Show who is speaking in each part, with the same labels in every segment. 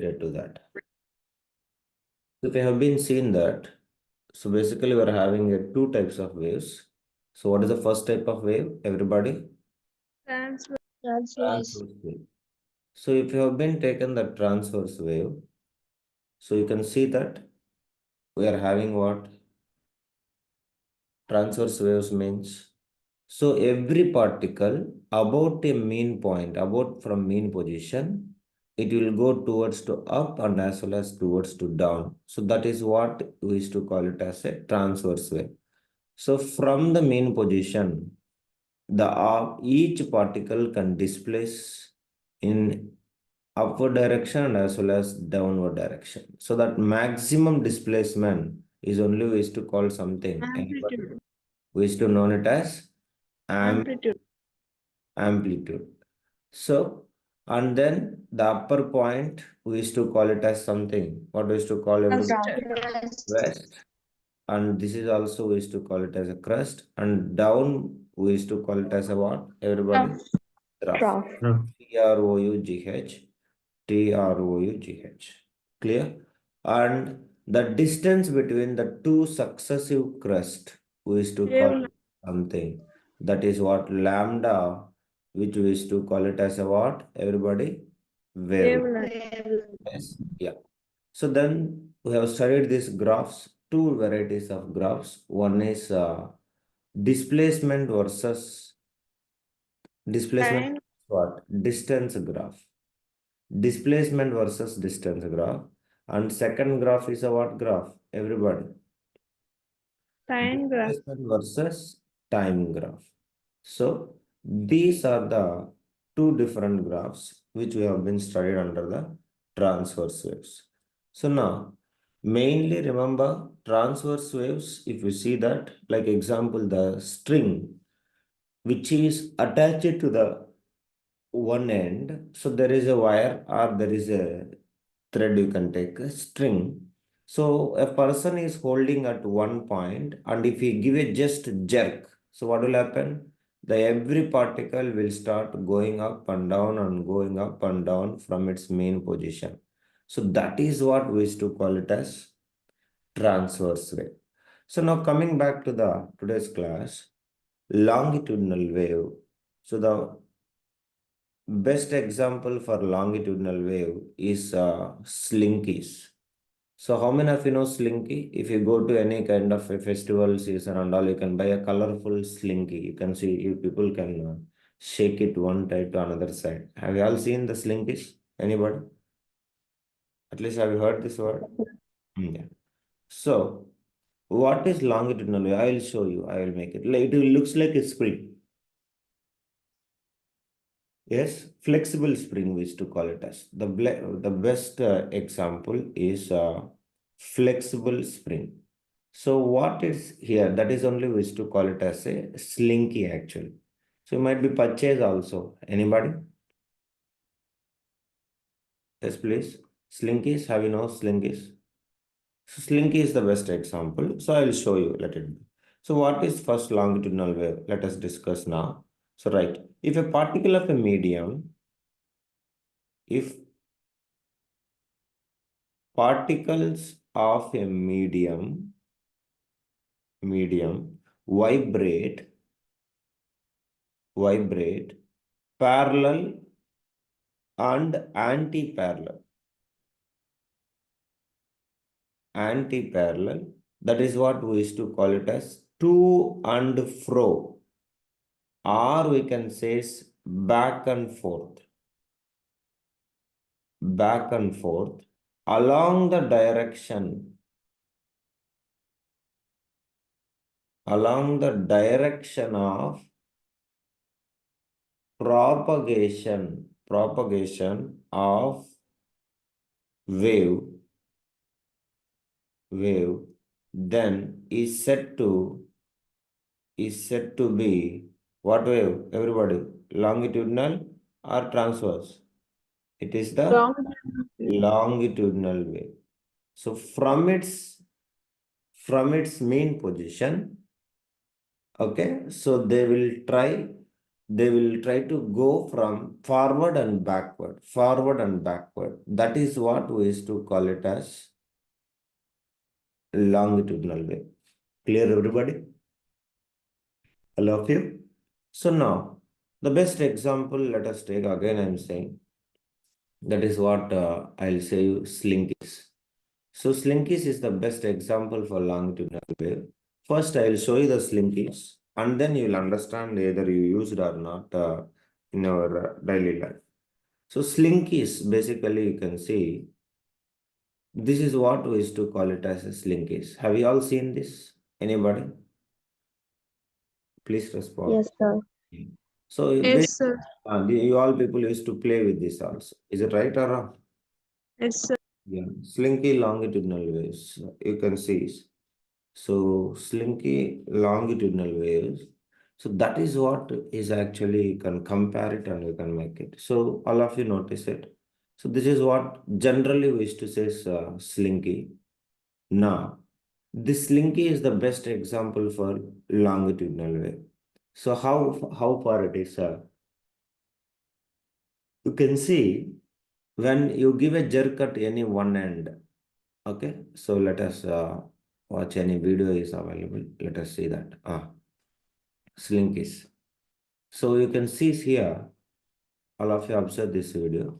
Speaker 1: related to that. If you have been seen that, so basically we're having two types of waves. So what is the first type of wave, everybody? Transverse wave. So if you have been taken the transverse wave, so you can see that we are having what? Transverse waves means. So every particle about a mean point, about from mean position, it will go towards to up and as well as towards to down. So that is what we used to call it as a transverse wave. So from the mean position, each particle can displace in upward direction and as well as downward direction. So that maximum displacement is only we used to call something.
Speaker 2: Amplitude.
Speaker 1: We used to know it as
Speaker 2: Amplitude.
Speaker 1: amplitude. So, and then the upper point, we used to call it as something. What we used to call it? Crest. And this is also we used to call it as a crust. And down, we used to call it as a what? Everybody? Trough. Trough. Trough. Clear? And the distance between the two successive crests, we used to call it something. That is what lambda, which we used to call it as a what? Everybody? Wavelength. Yes. Yeah. So then we have studied these graphs, two varieties of graphs. One is displacement versus what? Distance graph. Displacement versus distance graph. And second graph is a what graph? Everybody.
Speaker 2: Time graph.
Speaker 1: Displacement versus time graph. So these are the two different graphs which we have been studied under the transverse waves. So now, mainly remember transverse waves, if you see that, like example, the string which is attached to the one end. So there is a wire or there is a thread, you can take a string. So a person is holding at one point, and if he give a just jerk, so what will happen? The every particle will start going up and down and going up and down from its main position. So that is what we used to call it as transverse wave. So now coming back to the today's class, longitudinal wave. So the best example for longitudinal wave is slinkies. So how many of you know slinky? If you go to any kind of a festival season and all, you can buy a colorful slinky. You can see if people can shake it one side to another side. Have you all seen the slinkies? Anybody? At least have you heard this word? Yeah. So what is longitudinal wave? I will show you. I will make it. It looks like a spring. Yes, flexible spring we used to call it as. The best example is flexible spring. So what is here? That is only we used to call it as a slinky actually. So it might be purchase also. Anybody? Yes, please. Slinkies, have you know slinkies? So slinky is the best example. So I will show you. Let it be. So what is first longitudinal wave? Let us discuss now. So right, if a particle of a medium, if particles of a medium vibrate parallel and anti-parallel, that is what we used to call it as to and fro, or we can say back and forth along the direction of propagation of wave then is said to be what wave? Everybody, longitudinal or transverse? It is the longitudinal wave. So from its main position, okay, so they will try they will try to go from forward and backward, forward and backward. That is what we used to call it as longitudinal wave. Clear, everybody? All of you? So now, the best example, let us take again, I'm saying, that is what I'll say you slinkies. So slinkies is the best example for longitudinal wave. First, I'll show you the slinkies, and then you'll understand either you use it or not in our daily life. So slinkies, basically you can see, this is what we used to call it as a slinkies. Have you all seen this? Anybody? Please respond.
Speaker 2: Yes, sir.
Speaker 1: So
Speaker 2: Yes, sir.
Speaker 1: you all people used to play with this also. Is it right or wrong?
Speaker 2: Yes, sir.
Speaker 1: Yeah, slinky longitudinal waves. You can see. So slinky longitudinal waves. So that is what is actually, you can compare it and you can make it. So all of you notice it. So this is what generally we used to say is slinky. Now, this slinky is the best example for longitudinal wave. So how far it is? You can see when you give a jerk at any one end. Okay, so let us watch any video is available. Let us see that. Slinkies. So you can see here, all of you observe this video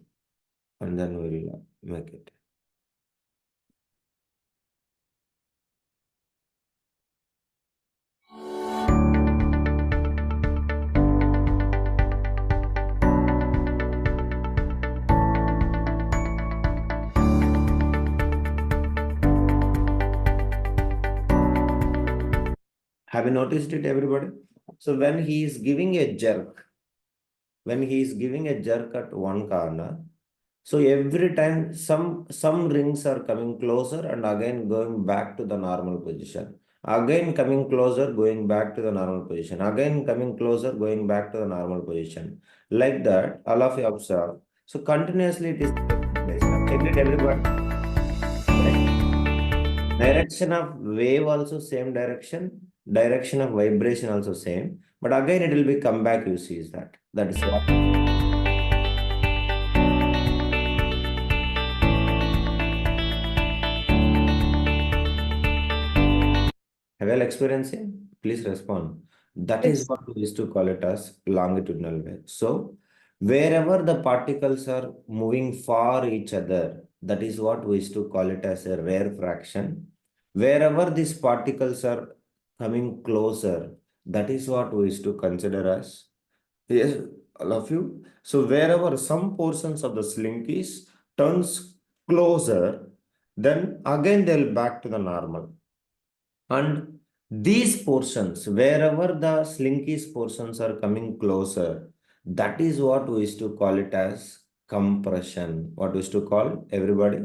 Speaker 1: and then we'll make it. Have you noticed it, everybody? So when he is giving a jerk, at one corner, so every time some rings are coming closer and again going back to the normal position. Again coming closer, going back to the normal position. Again coming closer, going back to the normal position. Like that, all of you observe. So continuously it is taking place. Check it, everybody. Right? Direction of wave also same direction. Direction of vibration also same. But again it will be come back, you see is that. That is what. Have you all experienced it? Please respond. That is
Speaker 2: Yes,
Speaker 1: what we used to call it as longitudinal wave. So wherever the particles are moving far each other, that is what we used to call it as a rare fraction. Wherever these particles are coming closer, that is what we used to consider as, yes, all of you. So wherever some portions of the slinkies turns closer, then again they'll back to the normal. And these portions, wherever the slinkies portions are coming closer, that is what we used to call it as compression. What we used to call, everybody?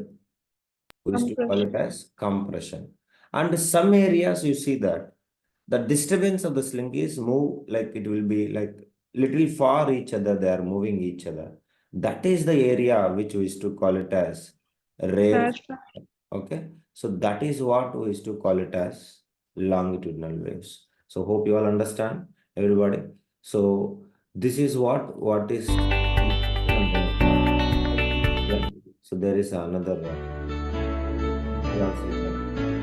Speaker 1: We used to call it as compression. And some areas you see that the disturbance of the slinkies move like it will be like little far each other, they are moving each other. That is the area which we used to call it as rare. Okay, so that is what we used to call it as longitudinal waves. So hope you all understand, everybody. So this is what is. Yeah. So there is another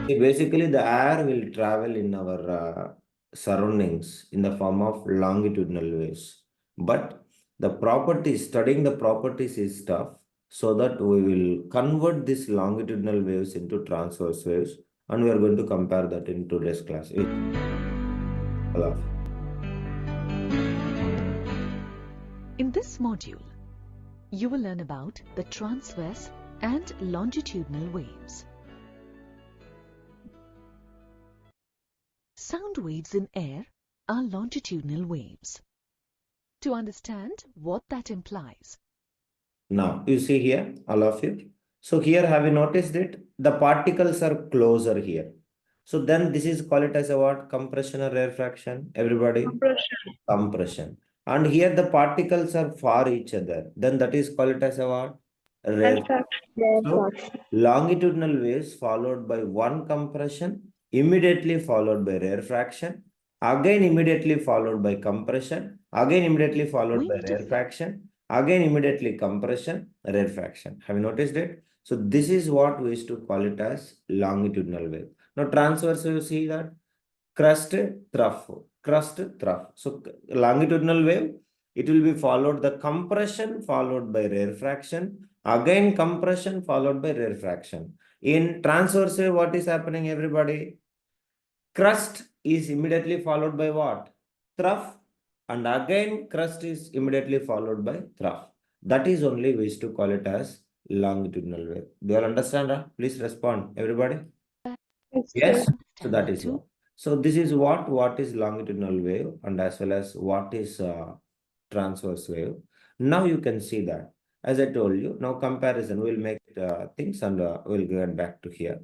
Speaker 1: See, basically the air will travel in our surroundings in the form of longitudinal waves. But the properties, studying the properties is tough, so that we will convert these longitudinal waves into transverse waves, and we are going to compare that in today's class. Hello.
Speaker 3: In this module, you will learn about the transverse and longitudinal waves. Sound waves in air are longitudinal waves. To understand what that implies.
Speaker 1: Now, you see here, all of you. So here, have you noticed it? The particles are closer here. So then this is called it as a what? Compression or rarefaction? Everybody? Compression. And here the particles are far each other. Then that is called it as a what? Rarefaction. So longitudinal waves followed by one compression, immediately followed by rarefaction. again immediately followed by compression, again immediately followed by
Speaker 3: Going to
Speaker 1: rarefaction, again immediately compression, rarefaction. Have you noticed it? So this is what we used to call it as longitudinal wave. Now transverse wave, see that? Crust, trough, crust, trough. So longitudinal wave, it will be followed the compression followed by rarefaction, again compression followed by rarefaction. In transverse wave, what is happening, everybody? Crust is immediately followed by what? Trough, and again crust is immediately followed by trough. That is only we used to call it as longitudinal wave. Do you all understand? Please respond, everybody.
Speaker 2: Yes,
Speaker 1: Yes,
Speaker 2: sir.
Speaker 1: so that is what. So this is what is longitudinal wave and as well as what is transverse wave. Now you can see that. As I told you, now comparison, we'll make things and we'll get back to here.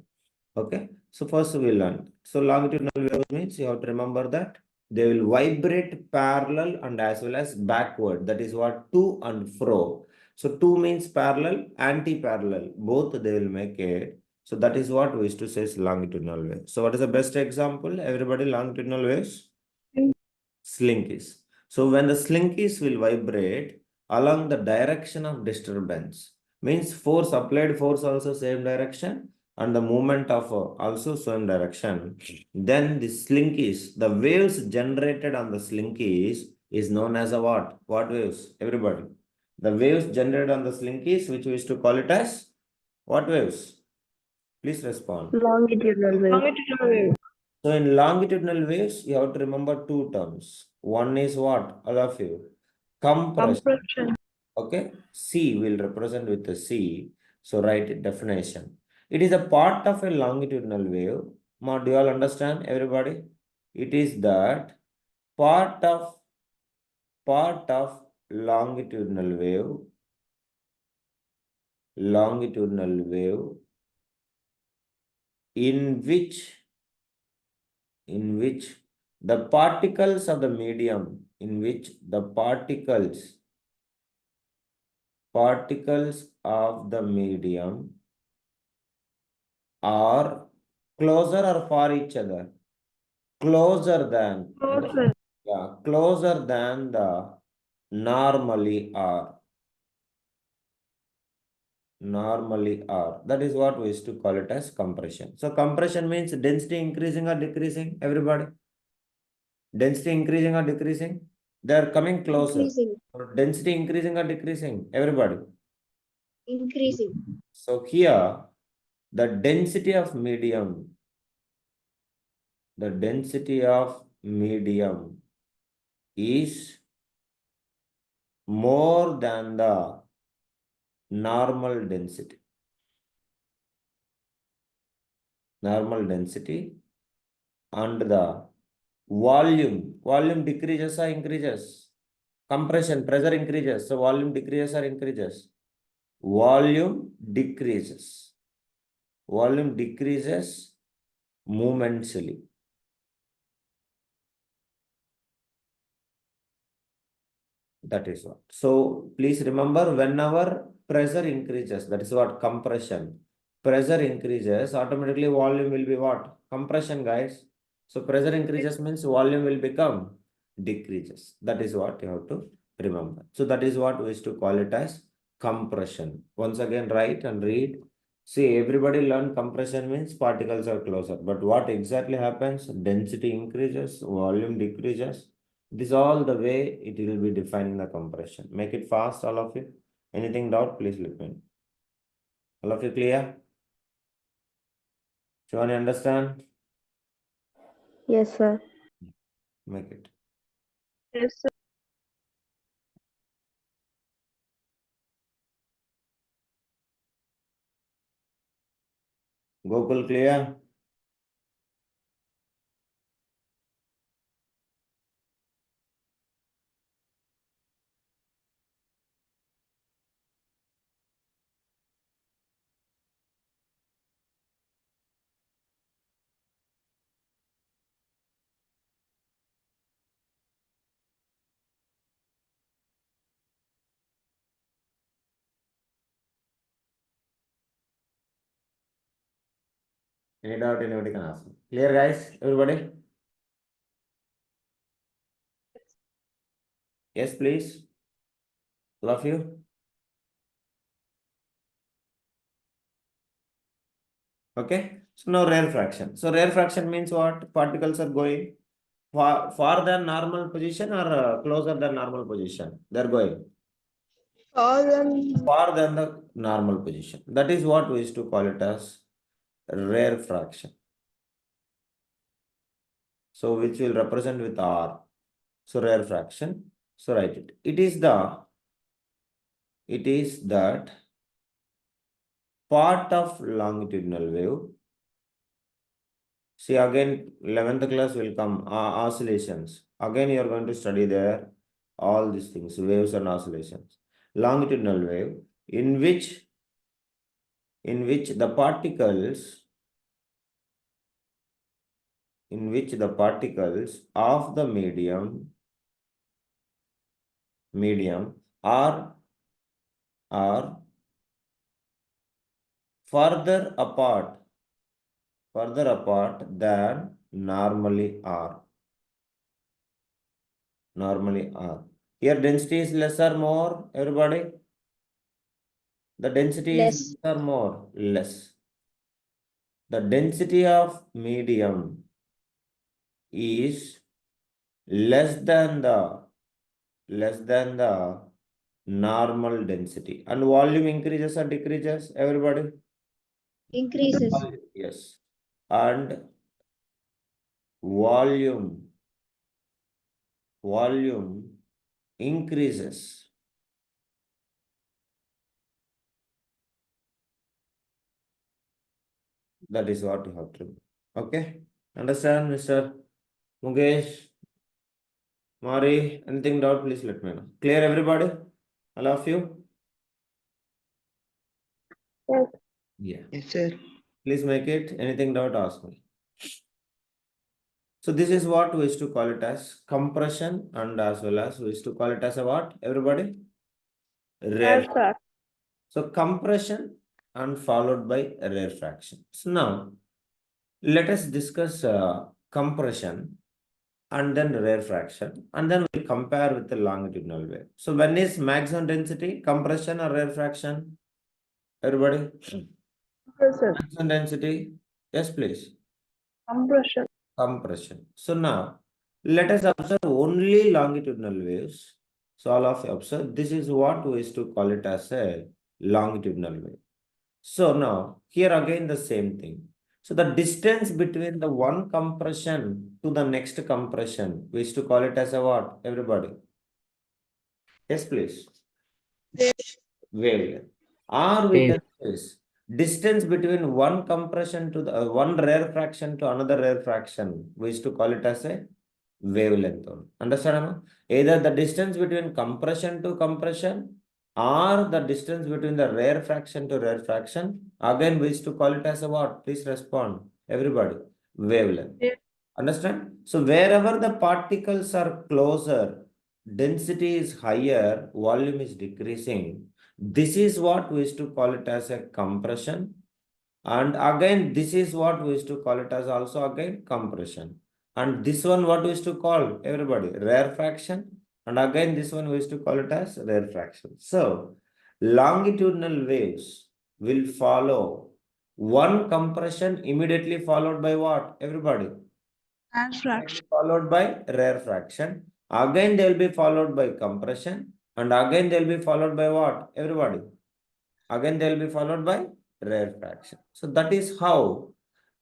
Speaker 1: Okay, so first we'll learn. So longitudinal wave means you have to remember that they will vibrate parallel and as well as backward. That is what to and fro. So to means parallel, anti-parallel, both they will make it. So that is what we used to say is longitudinal wave. So what is the best example? Everybody, longitudinal waves? Slinkies. So when the slinkies will vibrate along the direction of disturbance, means force applied force also same direction and the movement of also same direction, then the slinkies, the waves generated on the slinkies is known as a what? What waves? Everybody. The waves generated on the slinkies, which we used to call it as what waves? Please respond.
Speaker 2: Longitudinal wave. Longitudinal wave.
Speaker 1: So in longitudinal waves, you have to remember two terms. One is what? All of you. Compression.
Speaker 2: Compression.
Speaker 1: Okay. C will represent with the C. So write it definition. It is a part of a longitudinal wave. Do you all understand, everybody? It is that part of longitudinal wave in which the particles of the medium, in which the particles of the medium are closer or for each other, closer than,
Speaker 2: Closer.
Speaker 1: yeah, closer than the normally are. That is what we used to call it as compression. So compression means density increasing or decreasing, everybody? Density increasing or decreasing? They are coming closer.
Speaker 4: Increasing.
Speaker 1: Density increasing or decreasing? Everybody.
Speaker 4: Increasing.
Speaker 1: So here, the density of medium is more than the normal density. And the volume decreases or increases? Compression, pressure increases, so volume decreases or increases? Volume decreases. Volume decreases momentarily. That is what. So please remember, whenever pressure increases, that is what compression. Pressure increases, automatically volume will be what? Compression, guys. So pressure increases means volume will become decreases. That is what you have to remember. So that is what we used to call it as compression. Once again, write and read. See, everybody learn compression means particles are closer. But what exactly happens? Density increases, volume decreases. This is all the way it will be defining the compression. Make it fast, all of you. Anything doubt, please let me know. All of you clear? Shivani, understand?
Speaker 2: Yes, sir.
Speaker 1: Make it.
Speaker 2: Yes, sir.
Speaker 1: Gokul, clear? Any doubt, anybody can ask me. Clear, guys? Everybody? Yes, please. All of you. Okay. So now rare fraction. So rare fraction means what? Particles are going far than normal position or closer than normal position. They're going
Speaker 2: All them.
Speaker 1: far than the normal position. That is what we used to call it as rare fraction. So which will represent with R. So rare fraction. So write it. It is that part of longitudinal wave. See again, 11th class will come, oscillations. Again, you are going to study there all these things, waves and oscillations. Longitudinal wave in which the particles of the medium are further apart than normally are. Here density is less or more, everybody? The density is
Speaker 4: Less.
Speaker 1: less or more? Less. The density of medium is less than the normal density. And volume increases or decreases, everybody?
Speaker 4: Increases.
Speaker 1: Yes. And volume increases. That is what you have to do. Okay? Understand, Mr. Mukesh? Mari, anything doubt, please let me know. Clear, everybody? All of you?
Speaker 2: Yes.
Speaker 1: Yeah.
Speaker 5: Yes, sir.
Speaker 1: Please make it. Anything doubt, ask me. So this is what we used to call it as compression, and as well as we used to call it as a what, everybody? Rare.
Speaker 2: Rare fraction.
Speaker 1: So compression and followed by rare fraction. So now let us discuss compression and then rare fraction, and then we'll compare with the longitudinal wave. So when is maximum density, compression or rare fraction? Everybody?
Speaker 2: Compression.
Speaker 1: Maximum density? Yes, please.
Speaker 2: Compression.
Speaker 1: Compression. So now let us observe only longitudinal waves. So all of you observe, this is what we used to call it as a longitudinal wave. So now here again the same thing. So the distance between the one compression to the next compression, we used to call it as a what, everybody? Yes, please. Wavelength. Or we can say is distance between one compression to the one rare fraction to another rare fraction, we used to call it as a wavelength. Understand? Either the distance between compression to compression or the distance between the rare fraction to rare fraction. Again, we used to call it as a what? Please respond, everybody. Wavelength.
Speaker 2: Yeah.
Speaker 1: Understand? So wherever the particles are closer, density is higher, volume is decreasing. This is what we used to call it as a compression. And again, this is what we used to call it as also again compression. And this one, what we used to call, everybody, rare fraction. And again, this one we used to call it as rare fraction. So, longitudinal waves will follow one compression immediately followed by what, everybody?
Speaker 2: Rare fraction.
Speaker 1: Followed by rare fraction. Again, they will be followed by compression. And again, they will be followed by what, everybody? Again, they will be followed by rare fraction. So that is how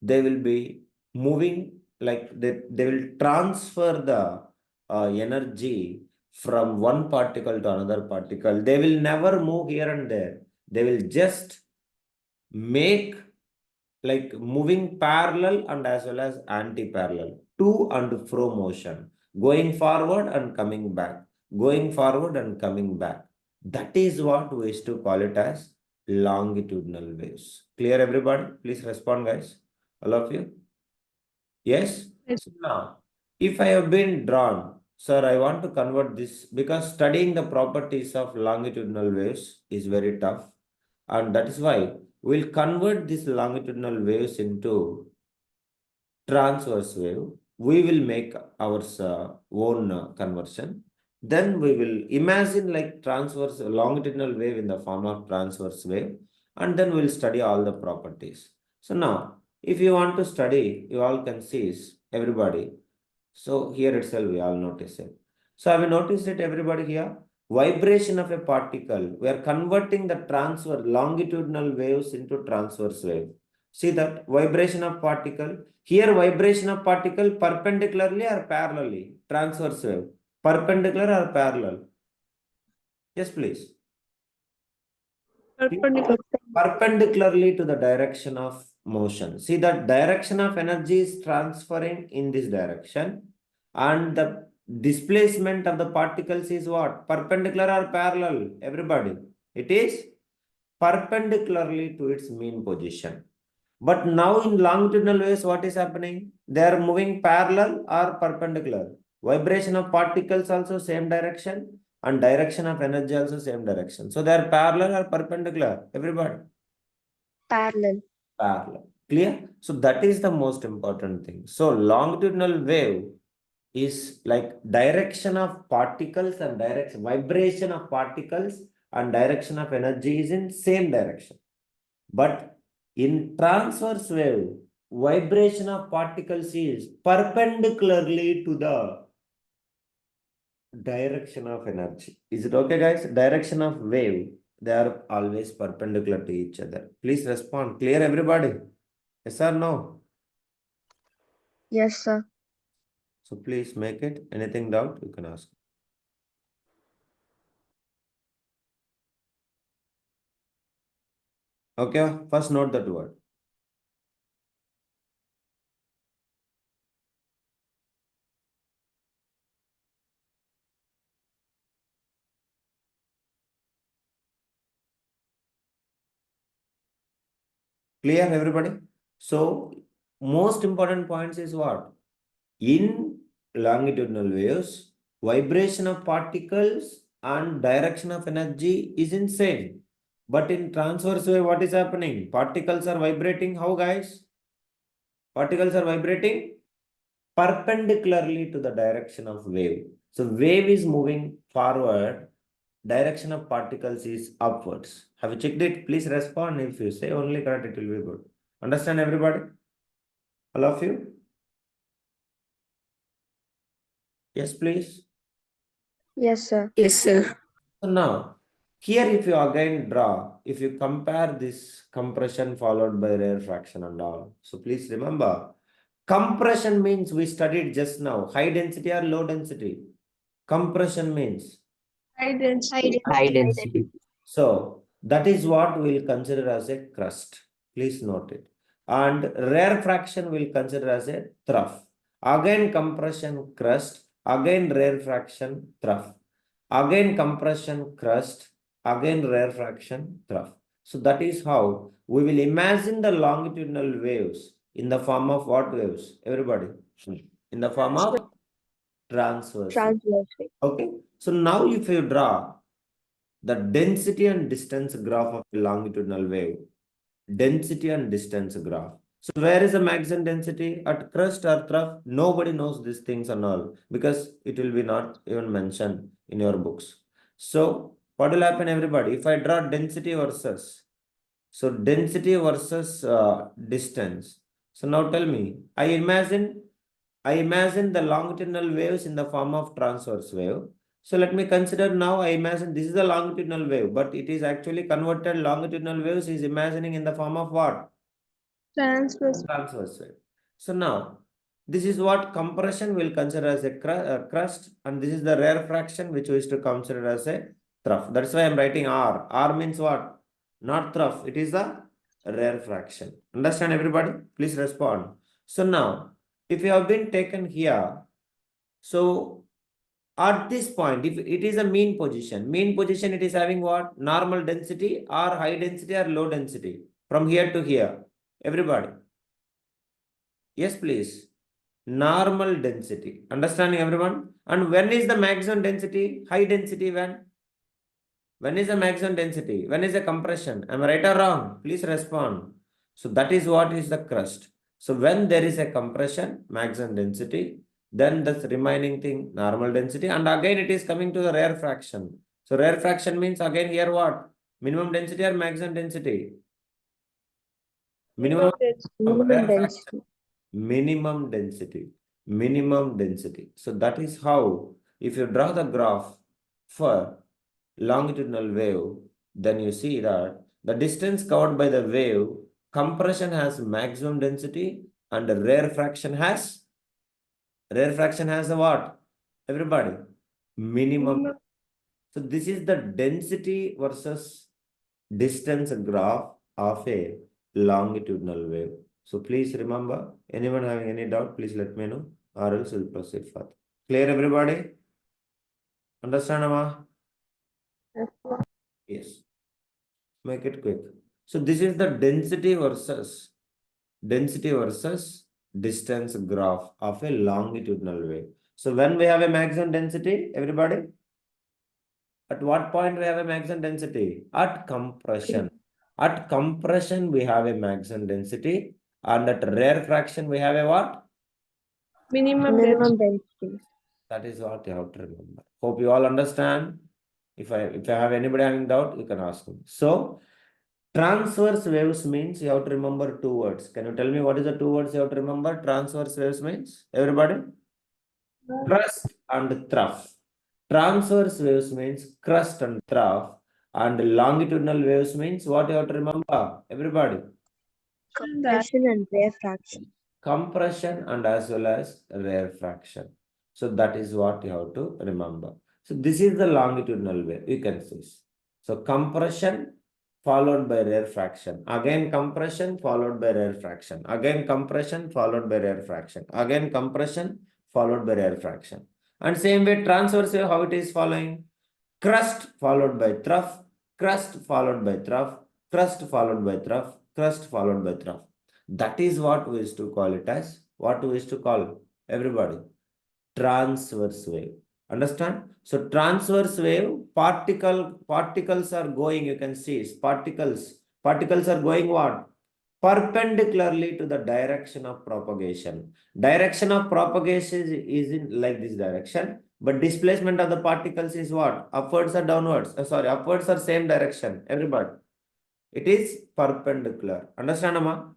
Speaker 1: they will be moving, like they will transfer the energy from one particle to another particle. They will never move here and there. They will just make like moving parallel and as well as anti-parallel, to and fro motion, going forward and coming back, going forward and coming back. That is what we used to call it as longitudinal waves. Clear, everybody? Please respond, guys. All of you? Yes?
Speaker 2: Yes.
Speaker 1: So now, if I have been drawn, sir, I want to convert this because studying the properties of longitudinal waves is very tough. And that is why we'll convert these longitudinal waves into transverse wave. We will make our own conversion. Then we will imagine like transverse longitudinal wave in the form of transverse wave, and then we'll study all the properties. So now, if you want to study, you all can see everybody. So here itself we all notice it. So have you noticed it, everybody here? Vibration of a particle. We are converting the transverse longitudinal waves into transverse wave. See that vibration of particle. Here vibration of particle perpendicularly or parallelly? Transverse wave. Perpendicular or parallel? Yes, please.
Speaker 2: Perpendicular.
Speaker 1: Perpendicularly to the direction of motion. See that direction of energy is transferring in this direction, and the displacement of the particles is what? Perpendicular or parallel? Everybody. It is perpendicularly to its mean position. But now in longitudinal waves, what is happening? They are moving parallel or perpendicular. Vibration of particles also same direction, and direction of energy also same direction. So they are parallel or perpendicular? Everybody?
Speaker 4: Parallel.
Speaker 1: Parallel. Clear? So that is the most important thing. So longitudinal wave is like direction of particles and direction, vibration of particles and direction of energy is in same direction. But in transverse wave, vibration of particles is perpendicularly to the direction of energy. Is it okay, guys? Direction of wave, they are always perpendicular to each other. Please respond. Clear, everybody? Yes or no?
Speaker 4: Yes, sir.
Speaker 1: So please make it. Anything doubt, you can ask. Okay, first note that word. Clear, everybody? So most important points is what? In longitudinal waves, vibration of particles and direction of energy is in same. But in transverse wave, what is happening? Particles are vibrating. How, guys? Particles are vibrating perpendicularly to the direction of wave. So wave is moving forward. Direction of particles is upwards. Have you checked it? Please respond. If you say only correct, it will be good. Understand, everybody? All of you? Yes, please.
Speaker 4: Yes, sir.
Speaker 5: Yes, sir.
Speaker 1: So now, here if you again draw, if you compare this compression followed by rarefaction and all, so please remember, compression means we studied just now, high density or low density. Compression means,
Speaker 2: High density.
Speaker 5: High density.
Speaker 1: so that is what we'll consider as a crust. Please note it. And rarefaction we'll consider as a trough. Again compression crust, again rarefaction trough. Again compression crust, again rarefaction trough. So that is how we will imagine the longitudinal waves in the form of what waves? Everybody? In the form of transverse.
Speaker 4: Transverse.
Speaker 1: Okay. So now if you draw the density and distance graph of a longitudinal wave, density and distance graph. So where is the maximum density? At crust or trough? Nobody knows these things and all because it will be not even mentioned in your books. So what will happen, everybody? If I draw density versus, so density versus distance. So now tell me, I imagine the longitudinal waves in the form of transverse wave. So let me consider now, I imagine this is a longitudinal wave, but it is actually converted longitudinal waves is imagining in the form of what?
Speaker 2: Transverse.
Speaker 1: Transverse wave. So now, this is what compression will consider as a crust, and this is the rarefaction which we is to consider as a trough. That's why I'm writing R. R means what? Not trough. It is the rarefaction. Understand, everybody? Please respond. So now, if you have been taken here, so at this point, if it is a mean position, it is having what? Normal density or high density or low density from here to here. Everybody. Yes, please. Normal density. Understanding, everyone? And when is the maximum density? High density when? When is the maximum density? When is the compression? Am I right or wrong? Please respond. So that is what is the crust. So when there is a compression, maximum density. Then the remaining thing, normal density, and again it is coming to the rare fraction. So rare fraction means again here what? Minimum density or maximum density? Minimum
Speaker 4: Minimum
Speaker 1: rare fraction.
Speaker 4: density.
Speaker 1: Minimum density. Minimum density. So that is how, if you draw the graph for longitudinal wave, then you see that the distance covered by the wave, compression has maximum density and the rare fraction has a what? Everybody? Minimum. So this is the density versus distance graph of a longitudinal wave. So please remember, anyone having any doubt, please let me know, or else we'll proceed further. Clear, everybody? Understand, Amma? Yes. Make it quick. So this is the density versus distance graph of a longitudinal wave. So when we have a maximum density, everybody, at what point we have a maximum density? At compression. At compression, we have a maximum density, and at rare fraction, we have a what?
Speaker 2: Minimum
Speaker 4: Minimum
Speaker 2: density.
Speaker 4: density.
Speaker 1: That is what you have to remember. Hope you all understand. If I have anybody having doubt, you can ask me. So transverse waves means you have to remember two words. Can you tell me what is the two words you have to remember? Transverse waves means, everybody? Crust and trough. Transverse waves means crust and trough, and longitudinal waves means what you have to remember, everybody?
Speaker 4: Compression and rare fraction.
Speaker 1: Compression and as well as rare fraction. So that is what you have to remember. So this is the longitudinal wave, you can see. So compression followed by rare fraction. Again compression followed by rare fraction. Again compression followed by rare fraction. Again compression followed by rare fraction. And same way transverse wave, how it is following? Crust followed by trough, crust followed by trough, crust followed by trough, crust followed by trough. That is what we used to call it as, what we used to call, everybody, transverse wave. Understand? So transverse wave, particles are going, you can see particles are going what? Perpendicularly to the direction of propagation. Direction of propagation is in like this direction, but displacement of the particles is what? Upwards or downwards? Sorry, upwards or same direction, everybody. It is perpendicular. Understand, Amma?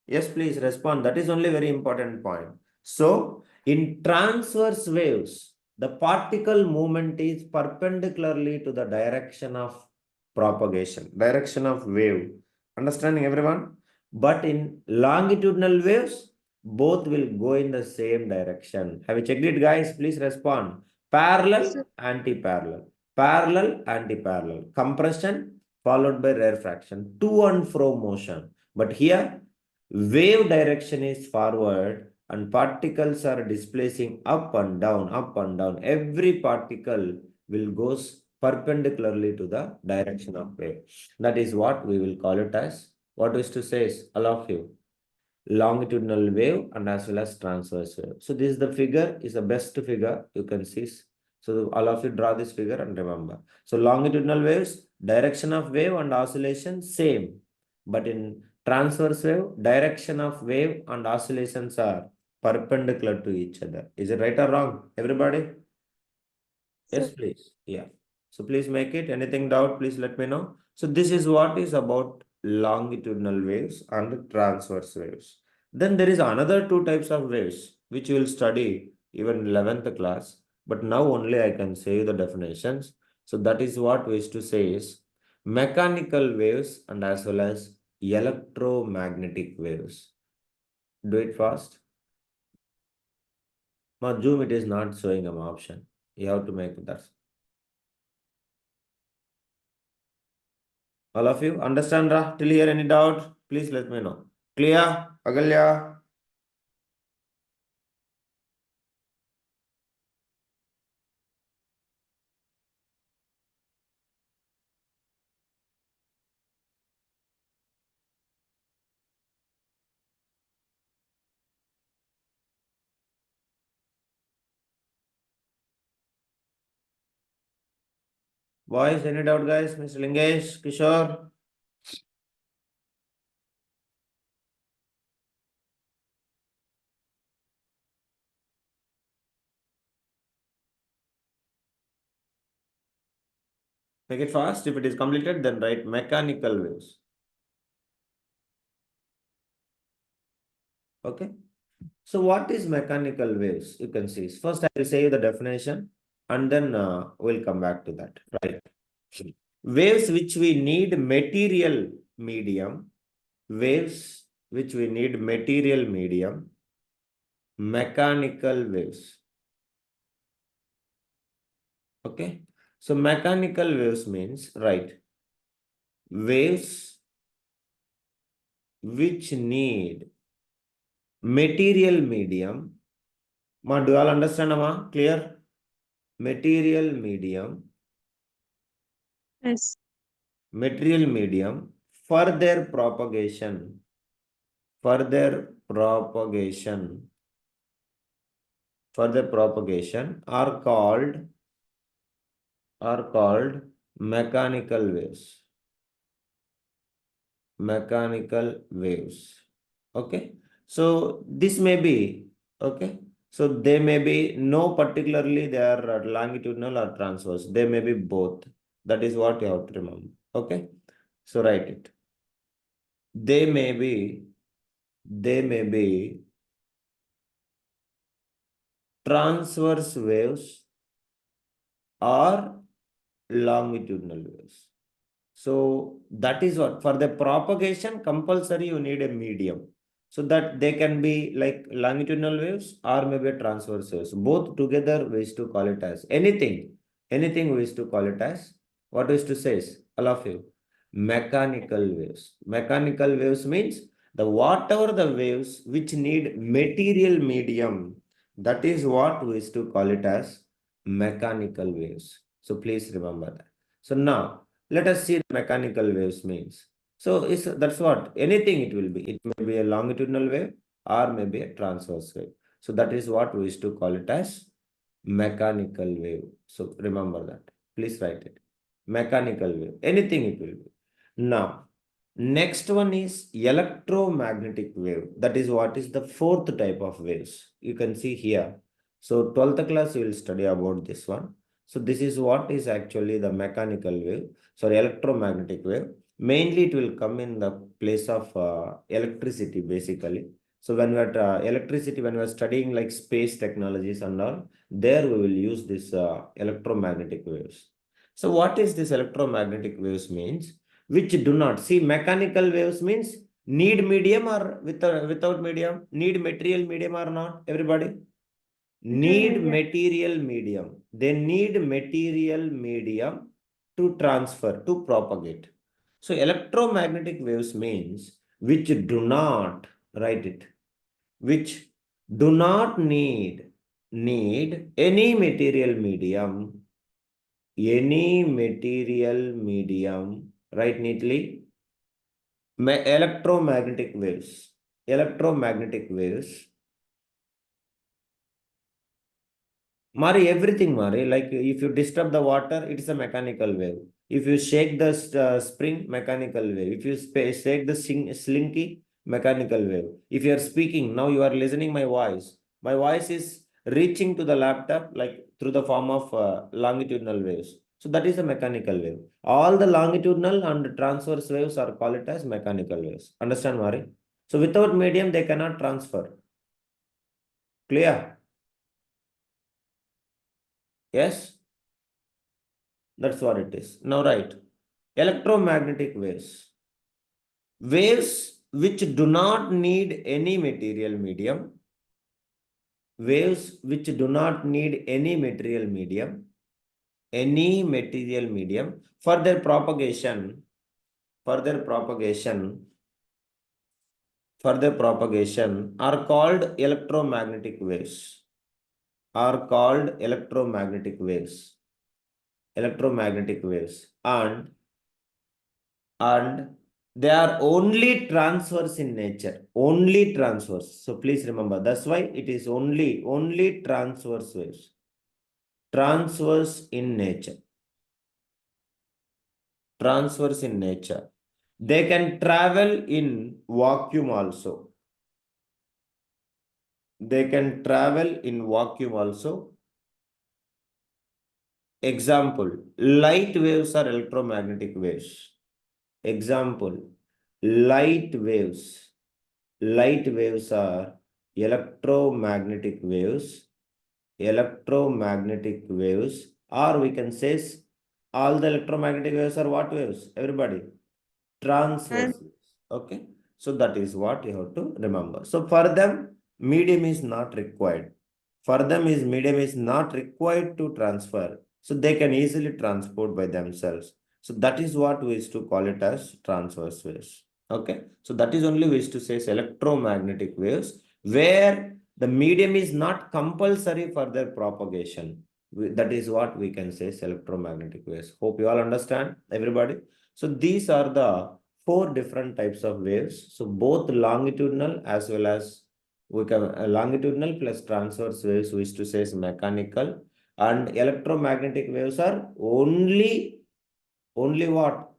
Speaker 1: Yes, please respond. That is only very important point. So, in transverse waves, the particle movement is perpendicularly to the direction of propagation, direction of wave. Understanding, everyone? But in longitudinal waves, both will go in the same direction. Have you checked it, guys? Please respond. Parallel, anti-parallel. Parallel, anti-parallel. Compression followed by rare fraction. To and fro motion. But here, wave direction is forward and particles are displacing up and down, up and down. Every particle will go perpendicularly to the direction of wave. That is what we will call it as, what is to say is, all of you, longitudinal wave and as well as transverse wave. So this is the figure, is the best figure you can see. So all of you draw this figure and remember. So longitudinal waves, direction of wave and oscillation same. But in transverse wave, direction of wave and oscillations are perpendicular to each other. Is it right or wrong, everybody? Yes, please. Yeah. So please make it. Anything doubt, please let me know. So this is what is about longitudinal waves and transverse waves. Then there is another two types of waves which you will study even in 11th class. But now only I can say the definitions. So that is what we used to say is mechanical waves and as well as electromagnetic waves. Do it fast. My Zoom, it is not showing an option. You have to make that. All of you understand, Ra? Till here, any doubt? Please let me know. Clear? Agalya? Boys, any doubt, guys? Mr. Lingesh, Kishore? Make it fast. If it is completed, then write mechanical waves. Okay. So what is mechanical waves? You can see. First, I will say you the definition and then we'll come back to that. Right. Waves which we need material medium. Waves which we need material medium. Mechanical waves. Okay. So mechanical waves means, right, waves which need material medium. Ma, do you all understand, ma? Clear? Material medium.
Speaker 2: Yes.
Speaker 1: Material medium for their propagation. Further propagation. Further propagation are called mechanical waves. Mechanical waves. Okay. So this may be, okay. So they may be no particularly they are longitudinal or transverse. They may be both. That is what you have to remember. Okay. So write it. They may be transverse waves or longitudinal waves. So that is what for the propagation compulsory you need a medium. So that they can be like longitudinal waves or maybe transverse waves. Both together we used to call it as anything. Anything we used to call it as what we used to say is all of you. Mechanical waves. Mechanical waves means the whatever the waves which need material medium. That is what we used to call it as mechanical waves. So please remember that. So now let us see the mechanical waves means. So that's what anything it will be. It may be a longitudinal wave or maybe a transverse wave. So that is what we used to call it as mechanical wave. So remember that. Please write it. Mechanical wave. Anything it will be. Now, next one is electromagnetic wave. That is what is the fourth type of waves. You can see here. So 12th class you will study about this one. So this is what is actually the mechanical wave. Sorry, electromagnetic wave. Mainly it will come in the place of electricity basically. So when we're electricity, when we're studying like space technologies and all, there we will use this electromagnetic waves. So what is this electromagnetic waves means? Which do not see mechanical waves means need medium or without medium, need material medium or not, everybody? Need material medium. They need material medium to transfer, to propagate. So electromagnetic waves means which do not, write it, which do not need any material medium, write neatly, electromagnetic waves. Electromagnetic waves Mari, everything, Mari. Like if you disturb the water, it is a mechanical wave. If you shake the spring, mechanical wave. If you shake the slinky, mechanical wave. If you are speaking, now you are listening my voice. My voice is reaching to the laptop like through the form of longitudinal waves. So that is a mechanical wave. All the longitudinal and transverse waves are called it as mechanical waves. Understand, Mari? So without medium, they cannot transfer. Clear? Yes? That's what it is. Now, right. Electromagnetic waves. Waves which do not need any material medium. Waves which do not need any material medium. Any material medium for their propagation. Further propagation are called electromagnetic waves. Are called electromagnetic waves. Electromagnetic waves. And they are only transverse in nature, only transverse. So please remember, that's why it is only transverse waves, transverse in nature, transverse in nature. They can travel in vacuum also. They can travel in vacuum also. Example, light waves are electromagnetic waves. Example, light waves. Light waves are electromagnetic waves. Electromagnetic waves, or we can say all the electromagnetic waves are what waves? Everybody, transverse waves. Okay, so that is what you have to remember. So for them, medium is not required. For them, is medium is not required to transfer. So they can easily transport by themselves. So that is what we used to call it as transverse waves. Okay, so that is only we used to say is electromagnetic waves, where the medium is not compulsory for their propagation. That is what we can say is electromagnetic waves. Hope you all understand, everybody. So these are the 4 different types of waves. So both longitudinal as well as we can longitudinal plus transverse waves, we used to say is mechanical, and electromagnetic waves are only what?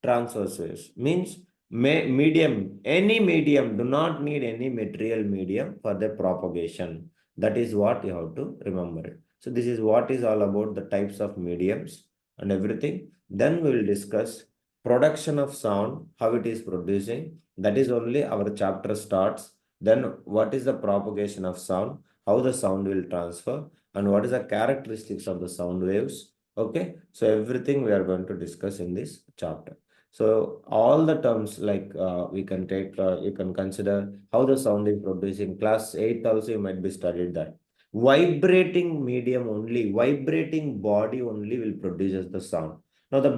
Speaker 1: Transverse waves. Means medium, any medium, do not need any material medium for the propagation. That is what you have to remember. So this is what is all about the types of mediums and everything. Then we will discuss production of sound, how it is producing. That is only our chapter starts. Then what is the propagation of sound, how the sound will transfer, and what is the characteristics of the sound waves. Okay, so everything we are going to discuss in this chapter. So all the terms like we can take, you can consider how the sound is produced. In class 8 also you might be studied that. Vibrating medium only, vibrating body only will produce the sound.